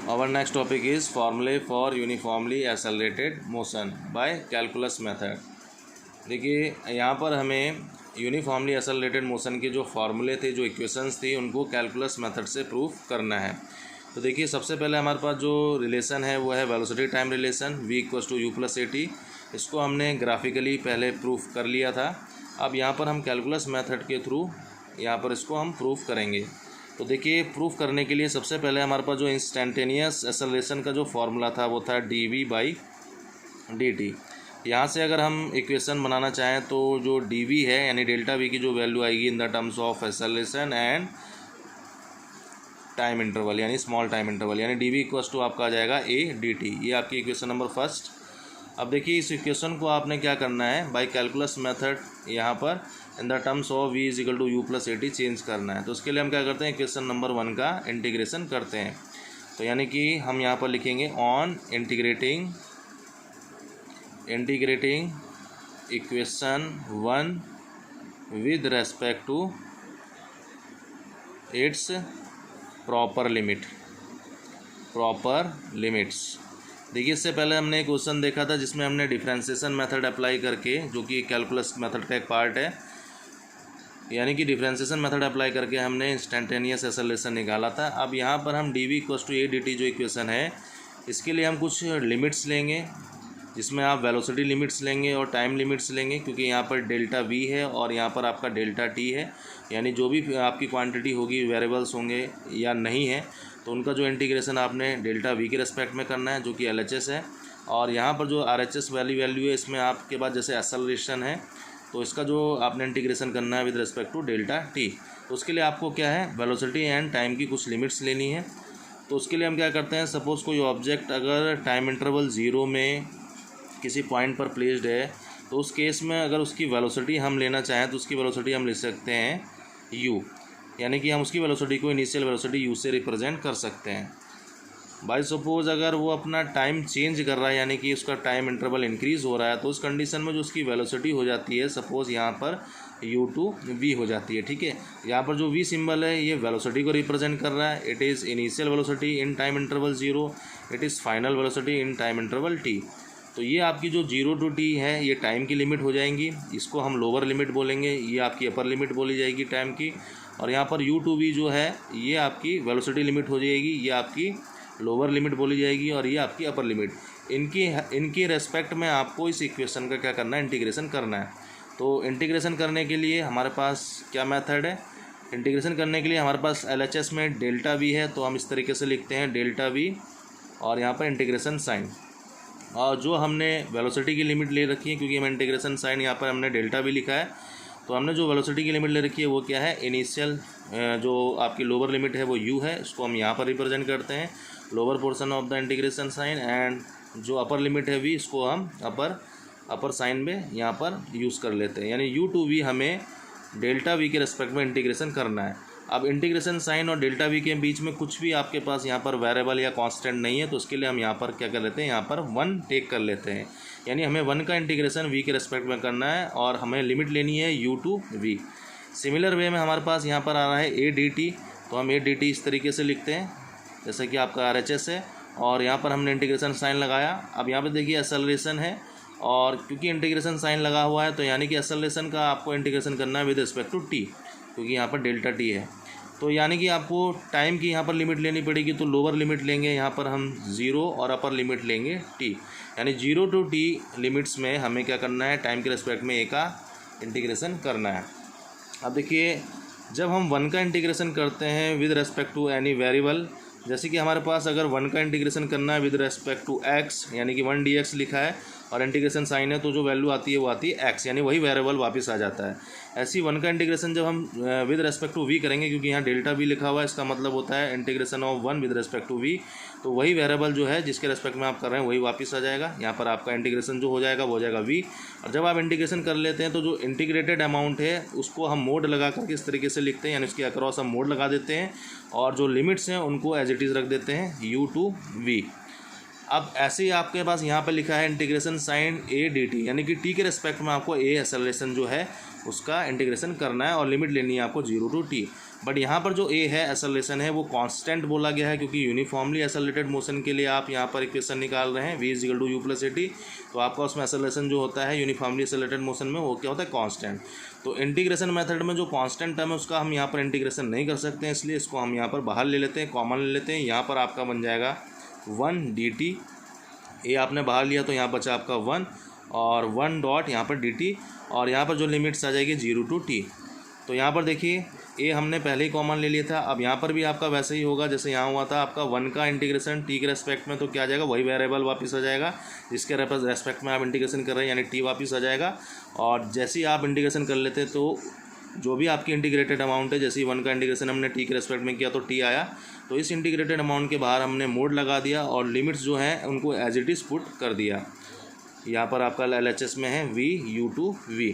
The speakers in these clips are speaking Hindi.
Our next topic is formulae for uniformly accelerated motion by calculus method। देखिए यहाँ पर हमें यूनिफॉर्मली एक्सेलरेटेड मोशन के जो फार्मूले थे, जो इक्वेशंस थी, उनको कैलकुलस मेथड से प्रूफ करना है। तो देखिए सबसे पहले हमारे पास जो रिलेशन है वो है velocity time relation, v equals to u plus a t. इसको हमने ग्राफिकली पहले प्रूफ कर लिया था। अब यहाँ पर हम कैलकुलस मेथड के थ्रू यहाँ पर इसको हम प्रूफ करेंगे। तो देखिए प्रूफ करने के लिए सबसे पहले हमारे पास जो इंस्टेंटेनियस एक्सेलरेशन का जो फार्मूला था वो था dv/dt। यहाँ से अगर हम इक्वेशन बनाना चाहें तो जो dv है यानी डेल्टा v की जो वैल्यू आएगी इन the terms of acceleration and time interval यानी स्मॉल टाइम इंटरवल, यानी dv इक्वल्स टू आपका आ जाएगा a dt। ये आपकी इक्वेशन नंबर फर्स्ट। अब देखिए इस इक्वेशन को आपने क्या करना है, बाय कैलकुलस मेथड यहाँ पर in the terms of v is equal to u plus a t change करना है। तो उसके लिए हम क्या करते हैं, इक्वेशन नंबर 1 का इंटीग्रेशन करते हैं। तो यानी कि हम यहाँ पर लिखेंगे on integrating equation 1 with respect to its proper limits. देखिए इससे पहले हमने एक क्वेश्चन देखा था जिसमें हमने डिफरेंशिएशन मेथड अप्लाई करके, जो कि कैलकुलस मेथड का एक पार्ट है, यानी कि डिफरेंशिएशन मेथड अप्लाई करके हमने इंस्टेंटेनियस एक्सेलरेशन निकाला था। अब यहाँ पर हम d v equals to a d t जो इक्वेशन है, इसके लिए हम कुछ लिमिट्स लेंगे, जिसमें आप वेलोसिटी लिमिट्स लेंगे और टाइम लिमिट्स लेंगे, क्योंकि यहाँ पर डेल्टा वी है और यहाँ पर आपका डेल्टा टी है। यानी जो भी आपकी क्वांटिटी होगी, वेरिएबल्स होंगे या नहीं है, तो उनका जो इंटीग्रेशन आपने डेल्टा वी के रेस्पेक्ट में करना है, जो कि एल एच एस है। और यहाँ पर जो आर एच एस वैल्यू है, इसमें आपके पास जैसे एक्सेलरेशन है तो इसका जो आपने इंटीग्रेशन करना है with respect to delta t. तो उसके लिए आपको क्या है, वेलोसिटी एंड टाइम की कुछ लिमिट्स लेनी है। तो उसके लिए हम क्या करते हैं, सपोज़ कोई ऑब्जेक्ट अगर टाइम इंटरवल 0 में किसी पॉइंट पर प्लेस्ड है, तो उस केस में अगर उसकी वेलोसिटी हम लेना चाहें तो उसकी वेलोसिटी हम लिख सकते हैं u, यानी कि हम उसकी वेलोसिटी को इनिशियल वेलोसिटी u से रिप्रेजेंट कर सकते हैं। बाय सपोज अगर वो अपना टाइम चेंज कर रहा है, यानी कि उसका टाइम इंटरवल इंक्रीज़ हो रहा है, तो उस कंडीशन में जो उसकी वेलोसिटी हो जाती है, सपोज़ यहाँ पर u/v हो जाती है। ठीक है, यहाँ पर जो v सिंबल है ये वेलोसिटी को रिप्रेजेंट कर रहा है। It is initial velocity in time interval 0, it is final velocity in time interval t। तो ये आपकी जो 0 to t है ये टाइम की लिमिट हो जाएंगी, इसको हम लोअर लिमिट बोलेंगे, ये आपकी अपर लिमिट बोली जाएगी टाइम की। और यहाँ पर u/v जो है ये आपकी वेलोसिटी लिमिट हो जाएगी, ये आपकी लोअर लिमिट बोली जाएगी और ये आपकी अपर लिमिट। इनकी रेस्पेक्ट में आपको इस इक्वेशन का क्या करना है, इंटीग्रेशन करना है। तो इंटीग्रेशन करने के लिए हमारे पास क्या मेथड है, इंटीग्रेशन करने के लिए हमारे पास LHS में डेल्टा वी है, तो हम इस तरीके से लिखते हैं डेल्टा वी और यहाँ पर इंटीग्रेशन साइन। और जो हमने वेलोसिटी की लिमिट ले रखी है, क्योंकि हम इंटीग्रेशन साइन यहाँ पर हमने डेल्टा भी लिखा है, तो हमने जो वेलोसिटी की लिमिट ले रखी है वो क्या है, इनिशियल जो आपकी लोअर लिमिट है वो u है, इसको हम यहाँ पर रिप्रेजेंट करते हैं, lower portion of the integration sign. And जो अपर लिमिट है v, इसको हम अपर साइन में यहाँ पर यूज़ कर लेते हैं, यानी u/v हमें डेल्टा v के रेस्पेक्ट में इंटीग्रेशन करना है। अब इंटीग्रेशन साइन और डेल्टा वी के बीच में कुछ भी आपके पास यहाँ पर वेरिएबल या कांस्टेंट नहीं है, तो उसके लिए हम यहाँ पर क्या कर लेते हैं, यहाँ पर 1 टेक कर लेते हैं, यानी हमें 1 का इंटीग्रेशन v के रेस्पेक्ट में करना है और हमें लिमिट लेनी है u/v। सिमिलर वे में हमारे पास यहाँ पर आ रहा है a dt, तो हम a dt इस तरीके से लिखते हैं जैसे कि आपका RHS है, और यहाँ पर हमने इंटीग्रेशन साइन लगाया। अब यहाँ पर देखिए एक्सेलरेशन है, और क्योंकि इंटीग्रेशन साइन लगा हुआ है तो यानी कि एक्सेलरेशन का आपको इंटीग्रेशन करना है विद रिस्पेक्ट टू t, क्योंकि यहाँ पर डेल्टा टी है। तो यानी कि आपको टाइम की यहाँ पर लिमिट लेनी पड़ेगी, तो लोअर लिमिट लेंगे यहाँ पर हम 0 और अपर लिमिट लेंगे t, यानी 0 to t लिमिट्स में हमें क्या करना है, टाइम के रेस्पेक्ट में a का इंटीग्रेशन करना है। अब देखिए जब हम 1 का इंटीग्रेशन करते हैं with respect to any variable, जैसे कि हमारे पास अगर 1 का इंटीग्रेशन करना है विद रेस्पेक्ट टू x, यानी कि 1 dx लिखा है और इंटीग्रेशन साइन है, तो जो वैल्यू आती है वो आती है x, यानी वही वेरिएबल वापस आ जाता है। ऐसी 1 का इंटीग्रेशन जब हम विद रेस्पेक्ट टू v करेंगे, क्योंकि यहाँ डेल्टा v लिखा हुआ है, इसका मतलब होता है integration of 1 with respect to v, तो वही वेरिएबल जो है जिसके रेस्पेक्ट में आप कर रहे हैं वही वापस आ जाएगा। यहाँ पर आपका इंटीग्रेशन जो हो जाएगा वो हो जाएगा v। और जब आप इंटीग्रेशन कर लेते हैं तो जो इंटीग्रेटेड अमाउंट है उसको हम मोड लगा करके इस तरीके से लिखते हैं, यानी उसके अक्रॉस हम मोड लगा देते हैं और जो लिमिट्स हैं उनको एज इट इज़ रख देते हैं u/v। अब ऐसे ही आपके पास यहाँ पर लिखा है इंटीग्रेशन साइन a dt, यानी कि t के रेस्पेक्ट में आपको a एक्सेलरेशन जो है उसका इंटीग्रेशन करना है और लिमिट लेनी है आपको 0 to t। बट यहाँ पर जो ए है एक्सेलरेशन है वो कांस्टेंट बोला गया है, क्योंकि यूनिफॉर्मली एक्सेलरेटेड मोशन के लिए आप यहाँ पर इक्वेशन निकाल रहे हैं v is equal to u plus a t. तो आपका उसमें एक्सेलरेशन जो होता है यूनिफॉर्मली एक्सेलरेटेड मोशन में वो क्या होता है, कांस्टेंट। तो इंटीग्रेशन मेथड में जो कांस्टेंट टर्म है उसका हम यहाँ पर इंटीग्रेशन नहीं कर सकते हैं, इसलिए इसको हम यहाँ पर बाहर ले लेते हैं, कॉमन ले लेते हैं। यहाँ पर आपका बन जाएगा 1 dt, ए आपने बाहर लिया तो यहाँ बचा आपका 1 और 1 डॉट यहाँ पर dt, और यहाँ पर जो लिमिट्स आ जाएगी 0 टू t। तो यहाँ पर देखिए ए हमने पहले ही कॉमन ले लिया था, अब यहाँ पर भी आपका वैसे ही होगा जैसे यहाँ हुआ था। आपका 1 का इंटीग्रेशन टी के रेस्पेक्ट में तो क्या आ जाएगा, वही वेरिएबल वापस आ जाएगा जिसके रेस्पेक्ट में आप इंटीग्रेशन कर रहे हैं, यानी टी वापस आ जाएगा। और जैसे ही आप इंटीग्रेशन कर लेते हैं तो जो भी आपकी इंटीग्रेटेड अमाउंट है, जैसे ही 1 का इंटीग्रेशन हमने टी के रेस्पेक्ट में किया तो टी आया, तो इस इंटीग्रेटेड अमाउंट के बाहर हमने मोड लगा दिया और लिमिट्स जो हैं उनको एज इट इज़ पुट कर दिया। यहाँ पर आपका LHS में है v u टू v।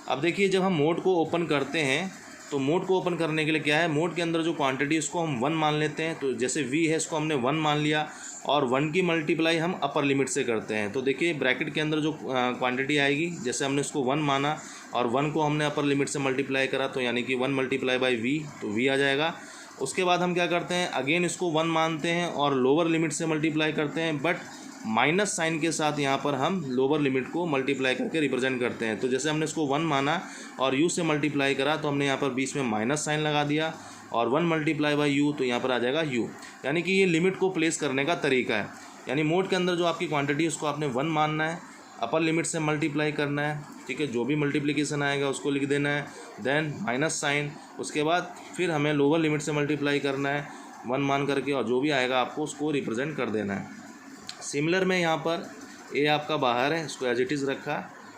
अब देखिए जब हम मोड को ओपन करते हैं तो मोड को ओपन करने के लिए क्या है, मोड के अंदर जो क्वांटिटी उसको हम 1 मान लेते हैं। तो जैसे v है इसको हमने 1 मान लिया और 1 की मल्टीप्लाई हम अपर लिमिट से करते हैं। तो देखिए ब्रैकेट के अंदर जो क्वांटिटी आएगी, जैसे हमने इसको 1 माना और 1 को हमने अपर लिमिट से मल्टीप्लाई करा, तो यानी कि 1 मल्टीप्लाई बाई v, तो v आ जाएगा। उसके बाद हम क्या करते हैं, अगेन इसको 1 मानते हैं और लोअर लिमिट से मल्टीप्लाई करते हैं, बट माइनस साइन के साथ यहाँ पर हम लोअर लिमिट को मल्टीप्लाई करके रिप्रेजेंट करते हैं। तो जैसे हमने इसको 1 माना और u से मल्टीप्लाई करा तो हमने यहाँ पर बीच में माइनस साइन लगा दिया और 1 मल्टीप्लाई बाई u, तो यहाँ पर आ जाएगा u। यानी कि ये लिमिट को प्लेस करने का तरीका है। यानी मोड के अंदर जो आपकी क्वांटिटी है उसको आपने 1 मानना है, अपर लिमिट से मल्टीप्लाई करना है, ठीक है, जो भी मल्टीप्लिकेशन आएगा उसको लिख देना है, देन माइनस साइन, उसके बाद फिर हमें लोअर लिमिट से मल्टीप्लाई करना है 1 मान करके, और जो भी आएगा आपको उसको रिप्रेजेंट कर देना है। सिमिलर में यहाँ पर ए आपका बाहर है, इसको एज इट इज़ रखा,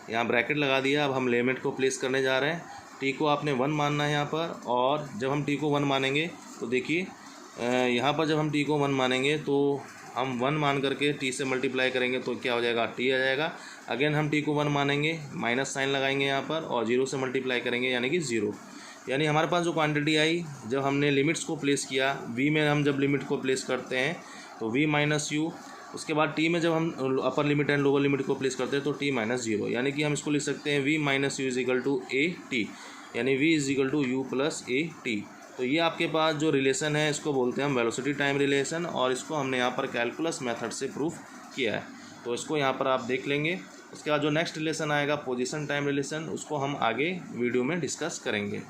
यहाँ ब्रैकेट लगा दिया। अब हम लिमिट को प्लेस करने जा रहे हैं। टी को आपने 1 मानना है यहाँ पर, और जब हम टी को 1 मानेंगे तो देखिए यहाँ पर जब हम टी को 1 मानेंगे तो हम 1 मान करके टी से मल्टीप्लाई करेंगे तो क्या हो जाएगा, टी आ जाएगा। अगेन हम टी को 1 मानेंगे, माइनस साइन लगाएंगे यहाँ पर और 0 से मल्टीप्लाई करेंगे यानी कि 0। यानी हमारे पास जो क्वांटिटी आई जब हमने लिमिट्स को प्लेस किया, वी में हम जब लिमिट को प्लेस करते हैं तो वी माइनस यू, उसके बाद टी में जब हम upper limit and lower limit को प्लेस करते हैं तो टी माइनस 0, यानी कि हम इसको लिख सकते हैं v minus u is equal to a t, यानी v is equal to u plus a t. तो ये आपके पास जो रिलेशन है इसको बोलते हैं हम वेलोसिटी टाइम रिलेशन, और इसको हमने यहाँ पर कैलकुलस मेथड से प्रूफ किया है। तो इसको यहाँ पर आप देख लेंगे। उसके बाद जो नेक्स्ट रिलेशन आएगा पोजीशन टाइम रिलेशन, उसको हम आगे वीडियो में डिस्कस करेंगे।